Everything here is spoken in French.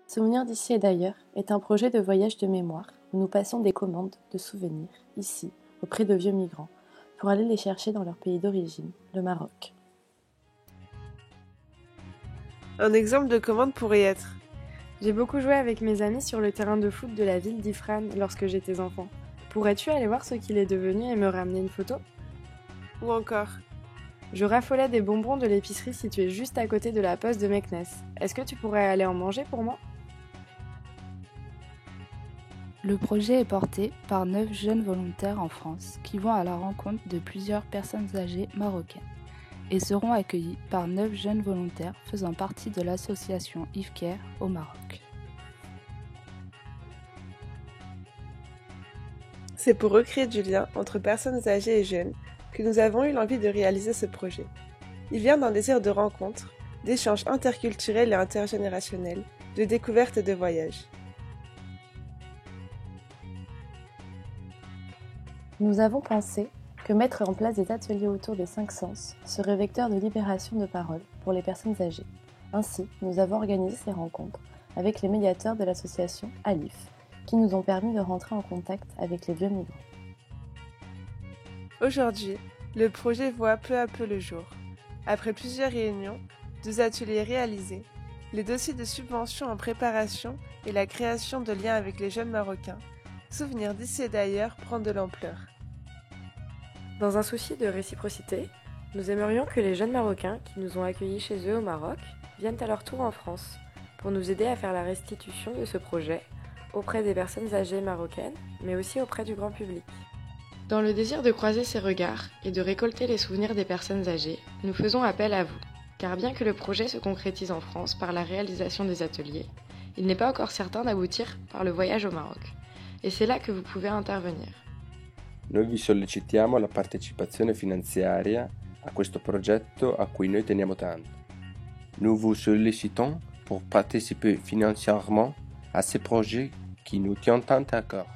Souvenirs d'ici et d'ailleurs est un projet de voyage de mémoire où nous passons des commandes de souvenirs, ici, auprès de vieux migrants, pour aller les chercher dans leur pays d'origine, le Maroc. Un exemple de commande pourrait être: J'ai beaucoup joué avec mes amis sur le terrain de foot de la ville d'Ifran lorsque j'étais enfant. Pourrais-tu aller voir ce qu'il est devenu et me ramener une photo ? Ou encore: Je raffolais des bonbons de l'épicerie située juste à côté de la poste de Meknès. Est-ce que tu pourrais aller en manger pour moi ? Le projet est porté par 9 jeunes volontaires en France qui vont à la rencontre de plusieurs personnes âgées marocaines et seront accueillis par 9 jeunes volontaires faisant partie de l'association Ifker au Maroc. C'est pour recréer du lien entre personnes âgées et jeunes que nous avons eu l'envie de réaliser ce projet. Il vient d'un désir de rencontre, d'échanges interculturels et intergénérationnels, de découverte et de voyage. Nous avons pensé que mettre en place des ateliers autour des 5 sens serait vecteur de libération de parole pour les personnes âgées. Ainsi, nous avons organisé ces rencontres avec les médiateurs de l'association Alif, qui nous ont permis de rentrer en contact avec les vieux migrants. Aujourd'hui, le projet voit peu à peu le jour. Après plusieurs réunions, 2 ateliers réalisés, les dossiers de subvention en préparation et la création de liens avec les jeunes Marocains, Souvenirs d'ici et d'ailleurs prend de l'ampleur. Dans un souci de réciprocité, nous aimerions que les jeunes Marocains qui nous ont accueillis chez eux au Maroc viennent à leur tour en France pour nous aider à faire la restitution de ce projet auprès des personnes âgées marocaines, mais aussi auprès du grand public. Dans le désir de croiser ces regards et de récolter les souvenirs des personnes âgées, nous faisons appel à vous, car bien que le projet se concrétise en France par la réalisation des ateliers, il n'est pas encore certain d'aboutir par le voyage au Maroc. Et c'est là que vous pouvez intervenir. Noi vi sollecitiamo la partecipazione finanziaria a questo progetto a cui noi teniamo tanto. Nous vous sollicitons pour participer financièrement à ces projets qui nous tiennent tant à cœur.